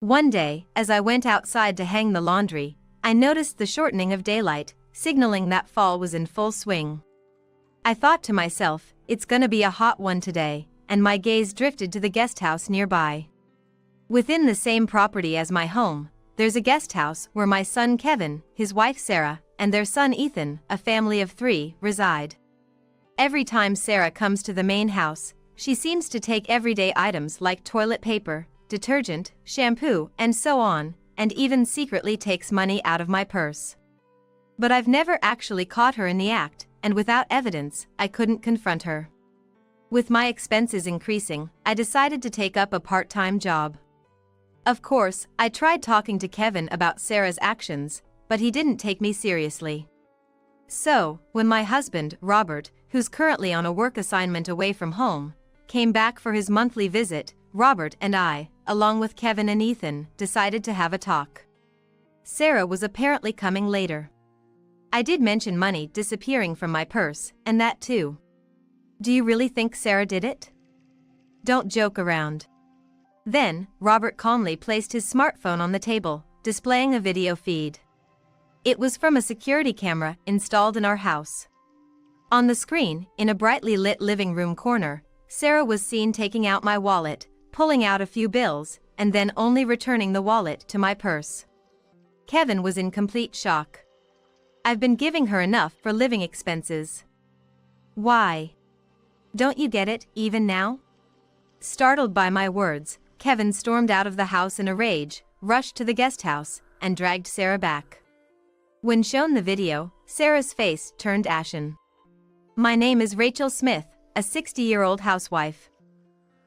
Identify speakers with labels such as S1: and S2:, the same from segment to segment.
S1: One day, as I went outside to hang the laundry, I noticed the shortening of daylight, signaling that fall was in full swing. I thought to myself, it's gonna be a hot one today, and my gaze drifted to the guest house nearby. Within the same property as my home, there's a guest house where my son Kevin, his wife Sarah, and their son Ethan, a family of 3, reside. Every time Sarah comes to the main house, she seems to take everyday items like toilet paper, detergent, shampoo, and so on, and even secretly takes money out of my purse. But I've never actually caught her in the act, and without evidence, I couldn't confront her. With my expenses increasing, I decided to take up a part-time job. Of course, I tried talking to Kevin about Sarah's actions, but he didn't take me seriously. So, when my husband, Robert, who's currently on a work assignment away from home, came back for his monthly visit, Robert and I, along with Kevin and Ethan, decided to have a talk. Sarah was apparently coming later. I did mention money disappearing from my purse, and that too. Do you really think Sarah did it? Don't joke around. Then, Robert calmly placed his smartphone on the table, displaying a video feed. It was from a security camera installed in our house. On the screen, in a brightly lit living room corner, Sarah was seen taking out my wallet, pulling out a few bills, and then only returning the wallet to my purse. Kevin was in complete shock. I've been giving her enough for living expenses. Why? Don't you get it, even now? Startled by my words, Kevin stormed out of the house in a rage, rushed to the guest house, and dragged Sarah back. When shown the video, Sarah's face turned ashen. My name is Rachel Smith, a 60-year-old housewife.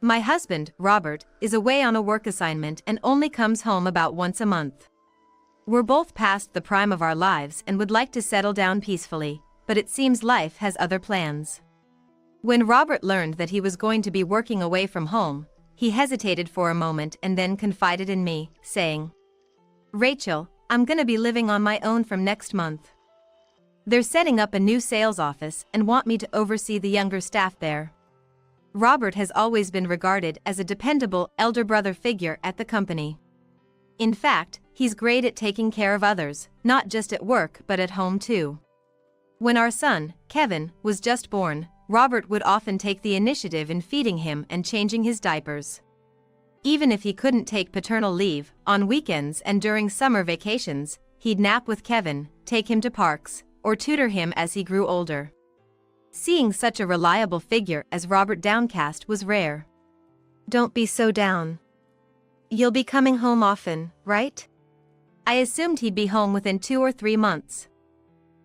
S1: My husband, Robert, is away on a work assignment and only comes home about once a month. We're both past the prime of our lives and would like to settle down peacefully, but it seems life has other plans. When Robert learned that he was going to be working away from home, he hesitated for a moment and then confided in me, saying, "Rachel, I'm gonna be living on my own from next month. They're setting up a new sales office and want me to oversee the younger staff there." Robert has always been regarded as a dependable elder brother figure at the company. In fact, he's great at taking care of others, not just at work but at home too. When our son, Kevin, was just born, Robert would often take the initiative in feeding him and changing his diapers. Even if he couldn't take paternal leave, on weekends and during summer vacations, he'd nap with Kevin, take him to parks, or tutor him as he grew older. Seeing such a reliable figure as Robert downcast was rare. Don't be so down. You'll be coming home often, right? I assumed he'd be home within 2 or 3 months.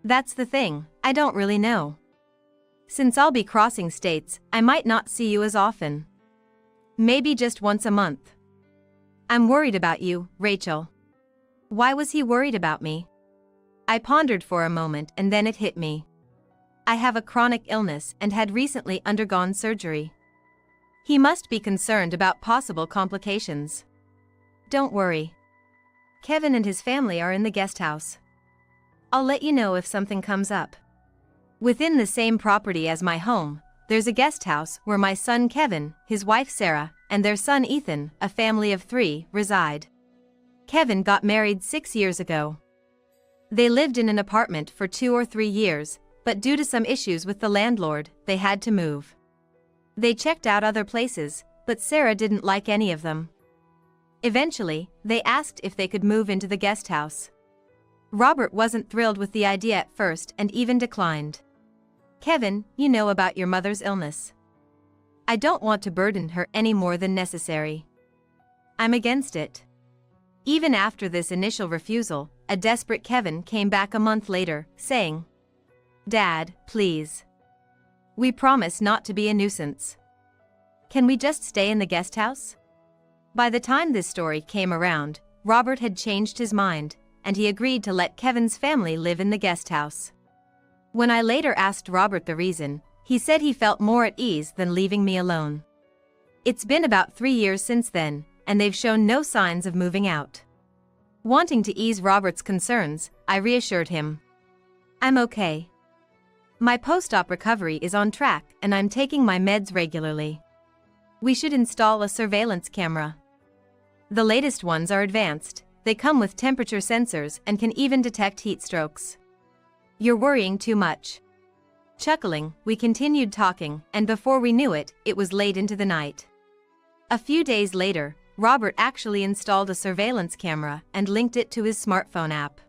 S1: That's the thing, I don't really know. Since I'll be crossing states, I might not see you as often. Maybe just once a month. I'm worried about you, Rachel. Why was he worried about me? I pondered for a moment and then it hit me. I have a chronic illness and had recently undergone surgery. He must be concerned about possible complications. Don't worry. Kevin and his family are in the guest house. I'll let you know if something comes up. Within the same property as my home, there's a guest house where my son Kevin, his wife Sarah, and their son Ethan, a family of 3, reside. Kevin got married 6 years ago. They lived in an apartment for 2 or 3 years, but due to some issues with the landlord, they had to move. They checked out other places, but Sarah didn't like any of them. Eventually, they asked if they could move into the guest house. Robert wasn't thrilled with the idea at first and even declined. "Kevin, you know about your mother's illness. I don't want to burden her any more than necessary. I'm against it." Even after this initial refusal, a desperate Kevin came back a month later, saying, "Dad, please. We promise not to be a nuisance. Can we just stay in the guest house?" By the time this story came around, Robert had changed his mind, and he agreed to let Kevin's family live in the guest house. When I later asked Robert the reason, he said he felt more at ease than leaving me alone. It's been about 3 years since then, and they've shown no signs of moving out. Wanting to ease Robert's concerns, I reassured him. "I'm okay. My post-op recovery is on track and I'm taking my meds regularly. We should install a surveillance camera." The latest ones are advanced, they come with temperature sensors and can even detect heat strokes. You're worrying too much. Chuckling, we continued talking, and before we knew it, it was late into the night. A few days later, Robert actually installed a surveillance camera and linked it to his smartphone app.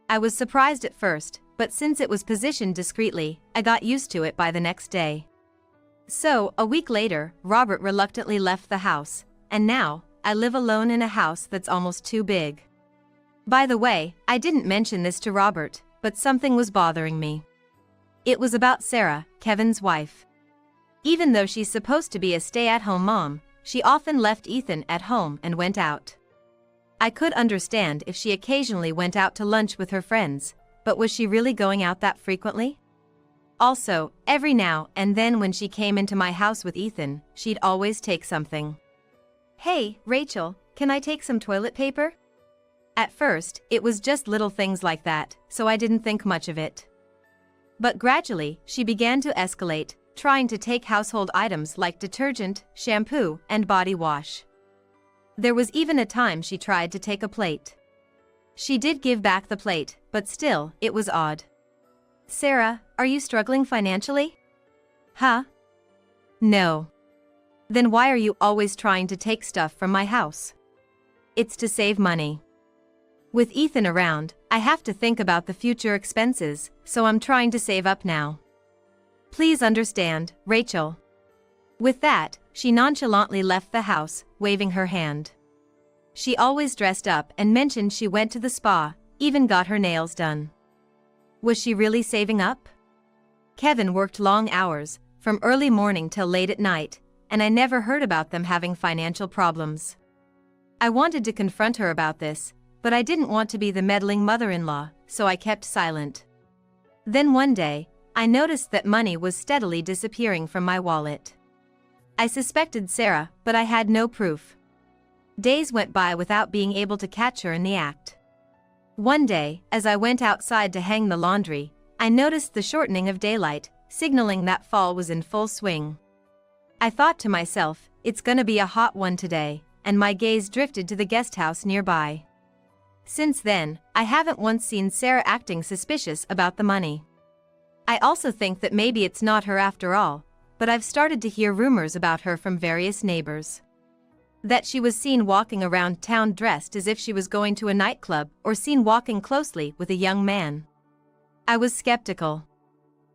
S1: I was surprised at first, but since it was positioned discreetly, I got used to it by the next day. So, a week later, Robert reluctantly left the house, and now, I live alone in a house that's almost too big. By the way, I didn't mention this to Robert, but something was bothering me. It was about Sarah, Kevin's wife. Even though she's supposed to be a stay-at-home mom, she often left Ethan at home and went out. I could understand if she occasionally went out to lunch with her friends, but was she really going out that frequently? Also, every now and then when she came into my house with Ethan, she'd always take something. "Hey, Rachel, can I take some toilet paper?" At first, it was just little things like that, so I didn't think much of it. But gradually, she began to escalate, trying to take household items like detergent, shampoo, and body wash. There was even a time she tried to take a plate. She did give back the plate, but still, it was odd. "Sarah, are you struggling financially?" "Huh? No." "Then why are you always trying to take stuff from my house?" "It's to save money. With Ethan around, I have to think about the future expenses, so I'm trying to save up now. Please understand, Rachel." With that, she nonchalantly left the house, waving her hand. She always dressed up and mentioned she went to the spa, even got her nails done. Was she really saving up? Kevin worked long hours, from early morning till late at night, and I never heard about them having financial problems. I wanted to confront her about this, but I didn't want to be the meddling mother-in-law, so I kept silent. Then one day, I noticed that money was steadily disappearing from my wallet. I suspected Sarah, but I had no proof. Days went by without being able to catch her in the act. One day, as I went outside to hang the laundry, I noticed the shortening of daylight, signaling that fall was in full swing. I thought to myself, it's gonna be a hot one today, and my gaze drifted to the guest house nearby. Since then, I haven't once seen Sarah acting suspicious about the money. I also think that maybe it's not her after all, but I've started to hear rumors about her from various neighbors. That she was seen walking around town dressed as if she was going to a nightclub, or seen walking closely with a young man. I was skeptical.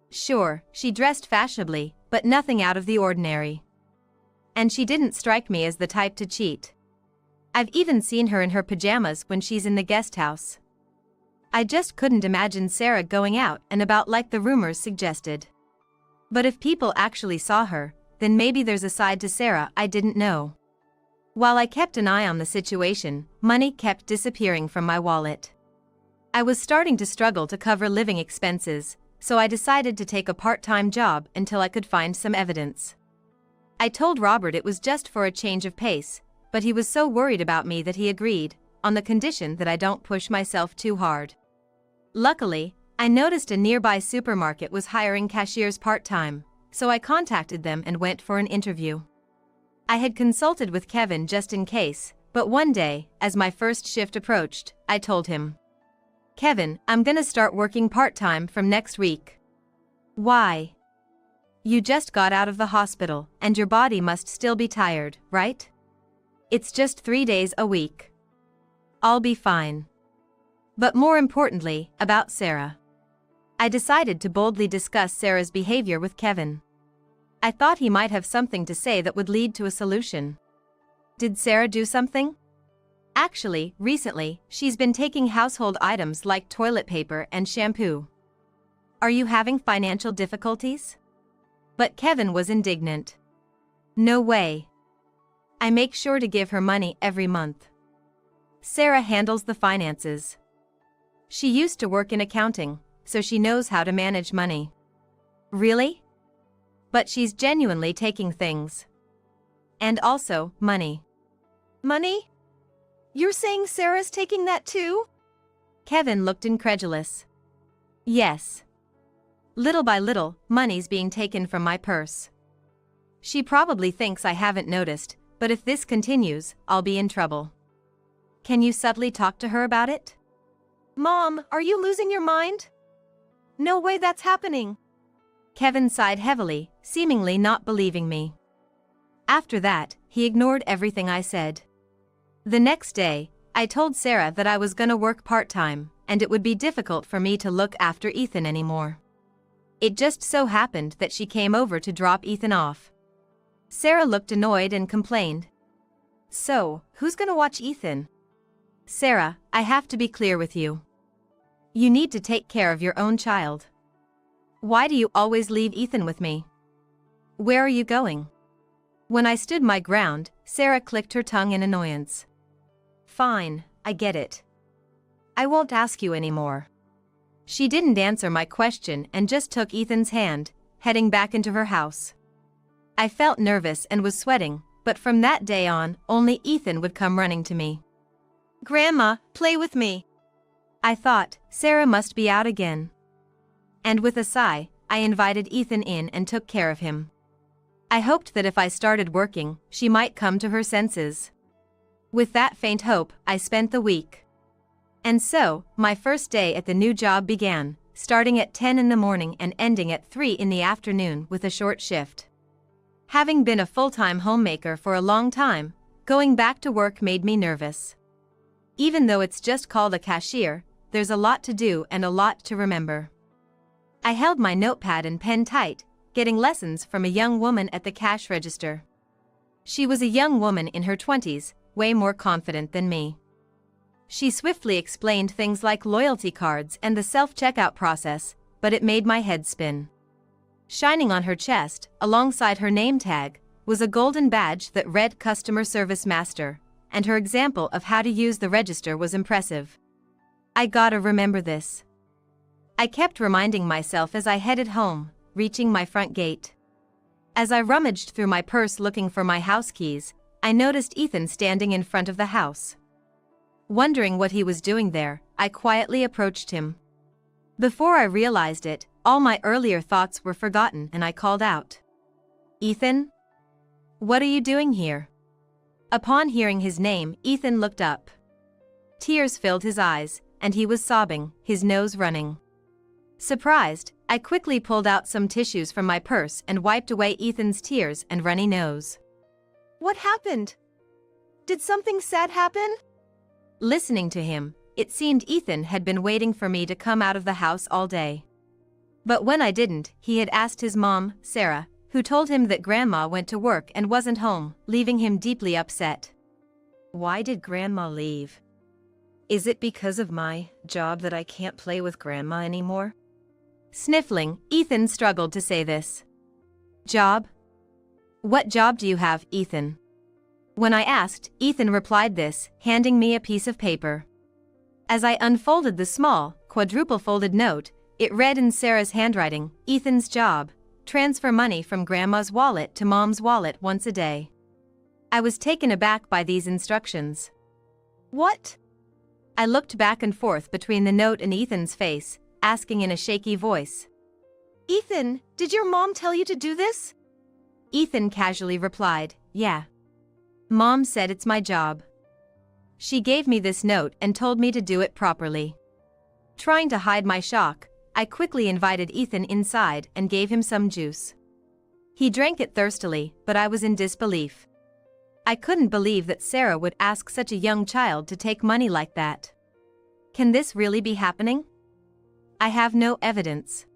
S1: Sure, she dressed fashionably, but nothing out of the ordinary. And she didn't strike me as the type to cheat. I've even seen her in her pajamas when she's in the guest house. I just couldn't imagine Sarah going out and about like the rumors suggested. But if people actually saw her, then maybe there's a side to Sarah I didn't know. While I kept an eye on the situation, money kept disappearing from my wallet. I was starting to struggle to cover living expenses, so I decided to take a part-time job until I could find some evidence. I told Robert it was just for a change of pace, but he was so worried about me that he agreed, on the condition that I don't push myself too hard. Luckily, I noticed a nearby supermarket was hiring cashiers part-time, so I contacted them and went for an interview. I had consulted with Kevin just in case, but one day, as my first shift approached, I told him, "Kevin, I'm gonna start working part-time from next week." "Why?" "You just got out of the hospital, and your body must still be tired, right? It's just 3 days a week. I'll be fine." But more importantly, about Sarah. I decided to boldly discuss Sarah's behavior with Kevin. I thought he might have something to say that would lead to a solution. Did Sarah do something? Actually, recently, she's been taking household items like toilet paper and shampoo. Are you having financial difficulties? But Kevin was indignant. No way. I make sure to give her money every month. Sarah handles the finances. She used to work in accounting, so she knows how to manage money. Really? But she's genuinely taking things. And also, money.
S2: Money? You're saying Sarah's taking that too?
S1: Kevin looked incredulous. Yes. Little by little, money's being taken from my purse. She probably thinks I haven't noticed, but if this continues, I'll be in trouble. Can you subtly talk to her about it?
S2: Mom, are you losing your mind? No way that's happening.
S1: Kevin sighed heavily, seemingly not believing me. After that, he ignored everything I said. The next day, I told Sarah that I was gonna work part-time, and it would be difficult for me to look after Ethan anymore. It just so happened that she came over to drop Ethan off. Sarah looked annoyed and complained. So, who's gonna watch Ethan? Sarah, I have to be clear with you. You need to take care of your own child. Why do you always leave Ethan with me? Where are you going? When I stood my ground, Sarah clicked her tongue in annoyance. Fine, I get it. I won't ask you anymore. She didn't answer my question and just took Ethan's hand, heading back into her house. I felt nervous and was sweating, but from that day on, only Ethan would come running to me.
S2: Grandma, play with me.
S1: I thought, Sarah must be out again. And with a sigh, I invited Ethan in and took care of him. I hoped that if I started working, she might come to her senses. With that faint hope, I spent the week. And so, my first day at the new job began, starting at 10 in the morning and ending at 3 in the afternoon with a short shift. Having been a full-time homemaker for a long time, going back to work made me nervous. Even though it's just called a cashier, there's a lot to do and a lot to remember. I held my notepad and pen tight, getting lessons from a young woman at the cash register. She was a young woman in her 20s, way more confident than me. She swiftly explained things like loyalty cards and the self-checkout process, but it made my head spin. Shining on her chest, alongside her name tag, was a golden badge that read Customer Service Master, and her example of how to use the register was impressive. I gotta remember this. I kept reminding myself as I headed home, reaching my front gate. As I rummaged through my purse looking for my house keys, I noticed Ethan standing in front of the house. Wondering what he was doing there, I quietly approached him. Before I realized it, all my earlier thoughts were forgotten and I called out. Ethan? What are you doing here? Upon hearing his name, Ethan looked up. Tears filled his eyes, and he was sobbing, his nose running. Surprised, I quickly pulled out some tissues from my purse and wiped away Ethan's tears and runny nose.
S2: What happened? Did something sad happen?
S1: Listening to him, it seemed Ethan had been waiting for me to come out of the house all day. But when I didn't, he had asked his mom, Sarah, who told him that Grandma went to work and wasn't home, leaving him deeply upset. Why did Grandma leave? Is it because of my job that I can't play with Grandma anymore? Sniffling, Ethan struggled to say this. Job? What job do you have, Ethan? When I asked, Ethan replied this, handing me a piece of paper. As I unfolded the small, quadruple-folded note, it read in Sarah's handwriting, Ethan's job, transfer money from Grandma's wallet to Mom's wallet once a day. I was taken aback by these instructions.
S2: What?
S1: I looked back and forth between the note and Ethan's face, asking in a shaky voice.
S2: Ethan, did your mom tell you to do this?
S1: Ethan casually replied, yeah. Mom said it's my job. She gave me this note and told me to do it properly. Trying to hide my shock, I quickly invited Ethan inside and gave him some juice. He drank it thirstily, but I was in disbelief. I couldn't believe that Sarah would ask such a young child to take money like that. Can this really be happening? I have no evidence.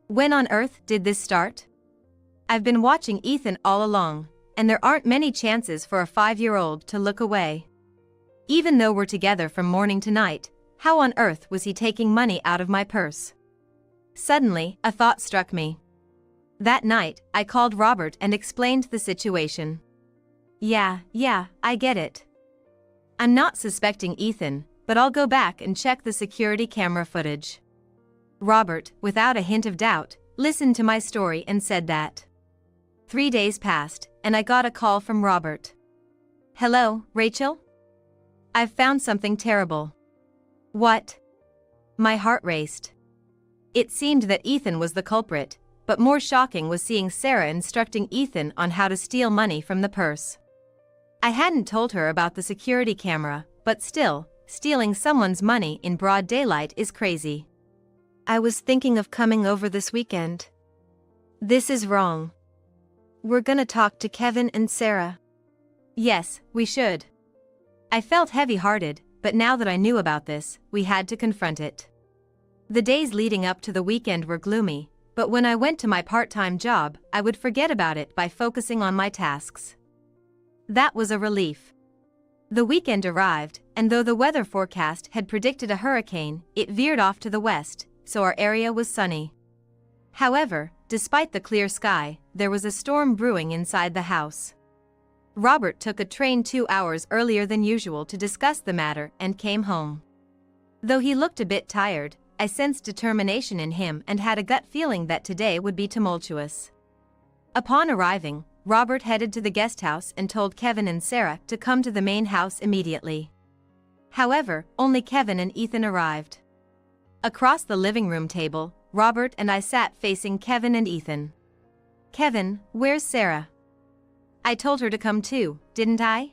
S1: When on earth did this start? I've been watching Ethan all along, and there aren't many chances for a 5-year-old to look away. Even though we're together from morning to night, how on earth was he taking money out of my purse? Suddenly, a thought struck me. That night, I called Robert and explained the situation. Yeah, I get it. I'm not suspecting Ethan, but I'll go back and check the security camera footage. Robert, without a hint of doubt, listened to my story and said that. 3 days passed, and I got a call from Robert. Hello, Rachel? I've found something terrible. What? My heart raced. It seemed that Ethan was the culprit, but more shocking was seeing Sarah instructing Ethan on how to steal money from the purse. I hadn't told her about the security camera, but still, stealing someone's money in broad daylight is crazy.
S2: I was thinking of coming over this weekend. This is wrong. We're gonna talk to Kevin and Sarah.
S1: Yes, we should. I felt heavy-hearted, but now that I knew about this, we had to confront it. The days leading up to the weekend were gloomy, but when I went to my part-time job, I would forget about it by focusing on my tasks. That was a relief. The weekend arrived, and though the weather forecast had predicted a hurricane, it veered off to the west, so our area was sunny. However, despite the clear sky, there was a storm brewing inside the house. Robert took a train 2 hours earlier than usual to discuss the matter and came home. Though he looked a bit tired, I sensed determination in him and had a gut feeling that today would be tumultuous. Upon arriving, Robert headed to the guest house and told Kevin and Sarah to come to the main house immediately. However, only Kevin and Ethan arrived. Across the living room table, Robert and I sat facing Kevin and Ethan. "Kevin, where's Sarah?" "I told her to come too, didn't I?"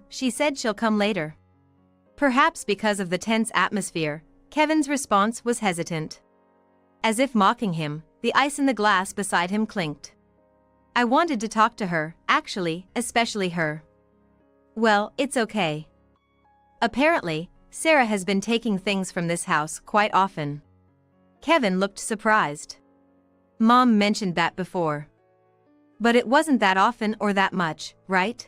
S1: She said she'll come later." Perhaps because of the tense atmosphere, Kevin's response was hesitant. As if mocking him, the ice in the glass beside him clinked. "I wanted to talk to her, actually, especially her." "Well, it's okay. Apparently, Sarah has been taking things from this house quite often." Kevin looked surprised. "Mom mentioned that before. But it wasn't that often or that much, right?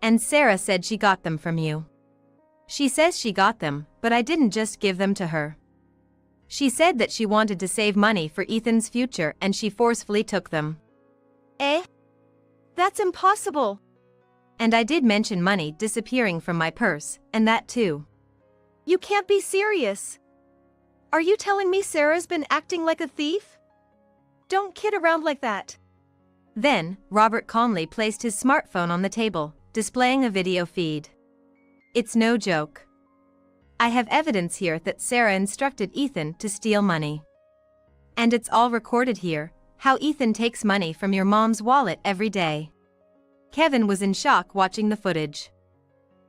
S1: And Sarah said she got them from you." "She says she got them, but I didn't just give them to her. She said that she wanted to save money for Ethan's future and she forcefully took them."
S2: Eh? That's impossible.
S1: "And I did mention money disappearing from my purse, and that too."
S2: You can't be serious. Are you telling me Sarah's been acting like a thief? Don't kid around like that.
S1: Then, Robert calmly placed his smartphone on the table, displaying a video feed. "It's no joke. I have evidence here that Sarah instructed Ethan to steal money. And it's all recorded here, how Ethan takes money from your mom's wallet every day." Kevin was in shock watching the footage.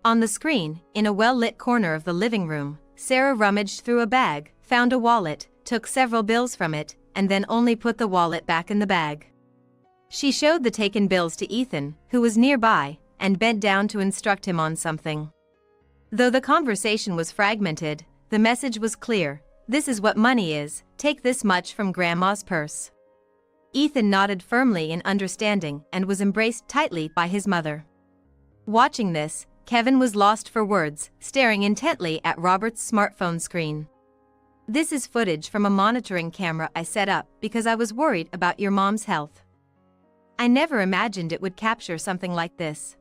S1: On the screen, in a well-lit corner of the living room, Sarah rummaged through a bag, found a wallet, took several bills from it, and then only put the wallet back in the bag. She showed the taken bills to Ethan, who was nearby, and bent down to instruct him on something. Though the conversation was fragmented, the message was clear: "This is what money is, take this much from Grandma's purse." Ethan nodded firmly in understanding and was embraced tightly by his mother. Watching this, Kevin was lost for words, staring intently at Robert's smartphone screen. "This is footage from a monitoring camera I set up because I was worried about your mom's health. I never imagined it would capture something like this."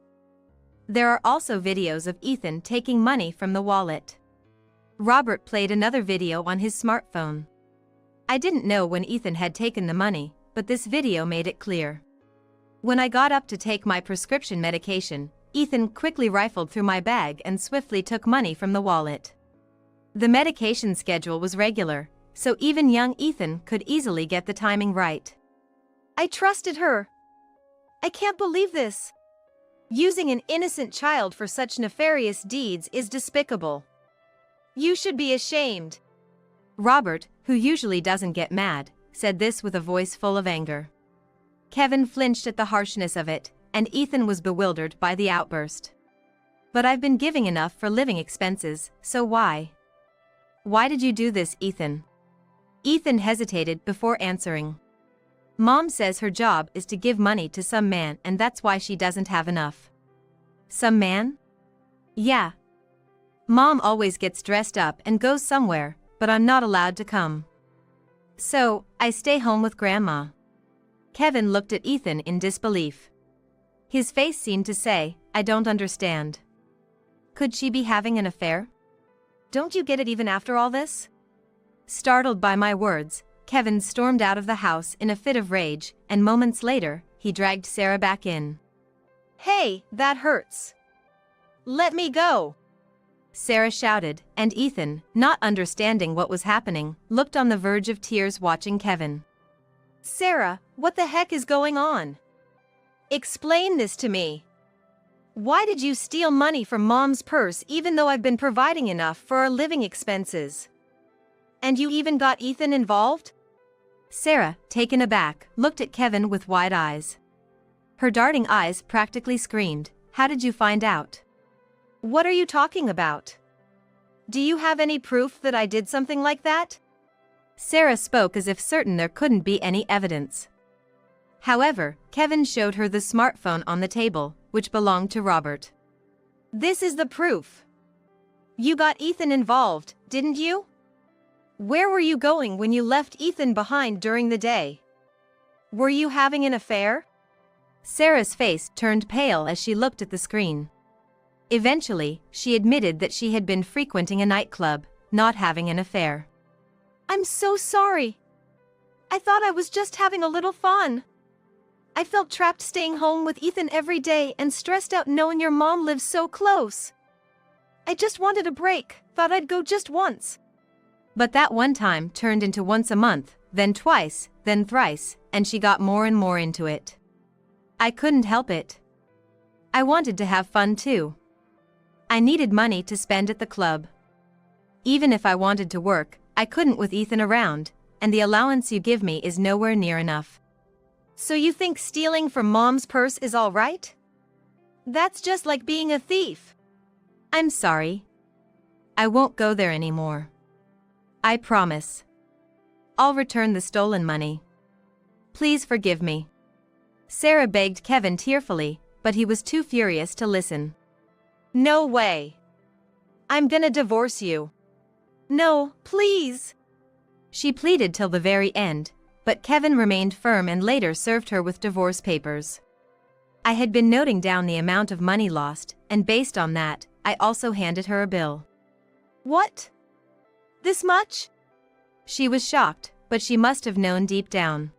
S1: There are also videos of Ethan taking money from the wallet. Robert played another video on his smartphone. "I didn't know when Ethan had taken the money, but this video made it clear. When I got up to take my prescription medication, Ethan quickly rifled through my bag and swiftly took money from the wallet. The medication schedule was regular, so even young Ethan could easily get the timing right."
S2: I trusted her. I can't believe this. Using an innocent child for such nefarious deeds is despicable. You should be ashamed.
S1: Robert, who usually doesn't get mad, said this with a voice full of anger. Kevin flinched at the harshness of it, and Ethan was bewildered by the outburst. "But I've been giving enough for living expenses, so why? Why did you do this, Ethan?" Ethan hesitated before answering. "Mom says her job is to give money to some man and that's why she doesn't have enough." "Some man?" "Yeah. Mom always gets dressed up and goes somewhere, but I'm not allowed to come. So, I stay home with Grandma." Kevin looked at Ethan in disbelief. His face seemed to say, "I don't understand. Could she be having an affair?
S2: Don't you get it even after all this?"
S1: Startled by my words, Kevin stormed out of the house in a fit of rage, and moments later, he dragged Sarah back in.
S2: "Hey, that hurts. Let me go."
S1: Sarah shouted, and Ethan, not understanding what was happening, looked on the verge of tears watching Kevin.
S2: "Sarah, what the heck is going on? Explain this to me." Why did you steal money from Mom's purse even though I've been providing enough for our living expenses? And you even got Ethan involved?
S1: Sarah, taken aback, looked at Kevin with wide eyes. Her darting eyes practically screamed, "How did you find out?"
S2: What are you talking about? Do you have any proof that I did something like that?
S1: Sarah spoke as if certain there couldn't be any evidence. However, Kevin showed her the smartphone on the table, which belonged to Robert.
S2: This is the proof. You got Ethan involved, didn't you? Where were you going when you left Ethan behind during the day? Were you having an affair?
S1: Sarah's face turned pale as she looked at the screen. Eventually, she admitted that she had been frequenting a nightclub, not having an affair.
S2: I'm so sorry. I thought I was just having a little fun. I felt trapped staying home with Ethan every day and stressed out knowing your mom lives so close. I just wanted a break, thought I'd go just once.
S1: But that one time turned into once a month, then twice, then thrice, and she got more and more into it. I couldn't help it. I wanted to have fun too. I needed money to spend at the club. Even if I wanted to work, I couldn't with Ethan around, and the allowance you give me is nowhere near enough.
S2: So you think stealing from Mom's purse is all right? That's just like being a thief.
S1: I'm sorry. I won't go there anymore. I promise. I'll return the stolen money. Please forgive me. Sarah begged Kevin tearfully, but he was too furious to listen.
S2: No way. I'm gonna divorce you. No, please.
S1: She pleaded till the very end, but Kevin remained firm and later served her with divorce papers. I had been noting down the amount of money lost, and based on that, I also handed her a bill.
S2: What? This much?
S1: She was shocked, but she must have known deep down.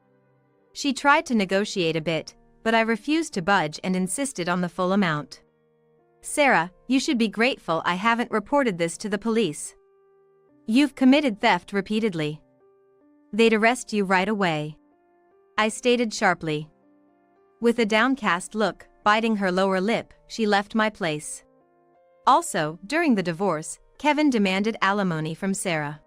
S1: She tried to negotiate a bit, but I refused to budge and insisted on the full amount. Sarah, you should be grateful I haven't reported this to the police. You've committed theft repeatedly. They'd arrest you right away. I stated sharply. With a downcast look, biting her lower lip, she left my place. Also, during the divorce, Kevin demanded alimony from Sarah.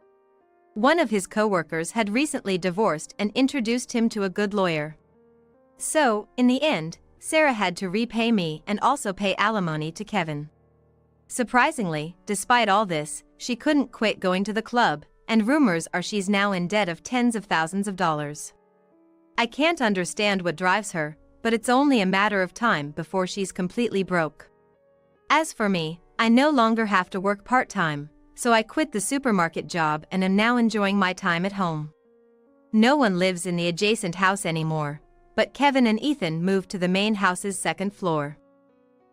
S1: One of his co-workers had recently divorced and introduced him to a good lawyer. So, in the end, Sarah had to repay me and also pay alimony to Kevin. Surprisingly, despite all this, she couldn't quit going to the club, and rumors are she's now in debt of tens of thousands of dollars. I can't understand what drives her, but it's only a matter of time before she's completely broke. As for me, I no longer have to work part-time, so I quit the supermarket job and am now enjoying my time at home. No one lives in the adjacent house anymore, but Kevin and Ethan moved to the main house's second floor.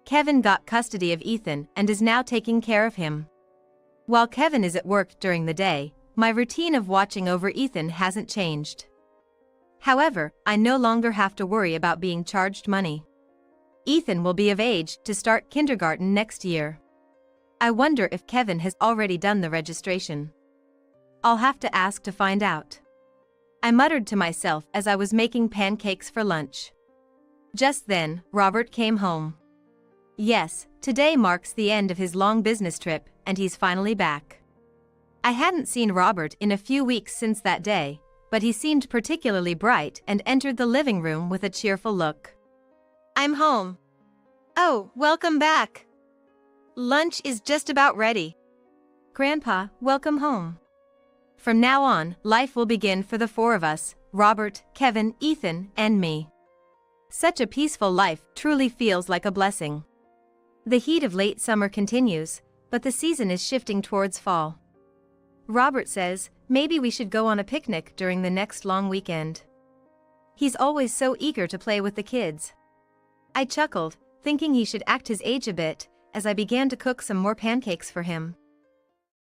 S1: Kevin got custody of Ethan and is now taking care of him. While Kevin is at work during the day, my routine of watching over Ethan hasn't changed. However, I no longer have to worry about being charged money. Ethan will be of age to start kindergarten next year. I wonder if Kevin has already done the registration. I'll have to ask to find out. I muttered to myself as I was making pancakes for lunch. Just then, Robert came home. Yes, today marks the end of his long business trip, and he's finally back. I hadn't seen Robert in a few weeks since that day, but he seemed particularly bright and entered the living room with a cheerful look.
S2: I'm home. Oh, welcome back. Lunch is just about ready.
S1: Grandpa, welcome home. From now on, life will begin for the four of us, Robert, Kevin, Ethan, and me. Such a peaceful life truly feels like a blessing. The heat of late summer continues, but the season is shifting towards fall. Robert says, maybe we should go on a picnic during the next long weekend. He's always so eager to play with the kids. I chuckled, thinking he should act his age a bit, as I began to cook some more pancakes for him.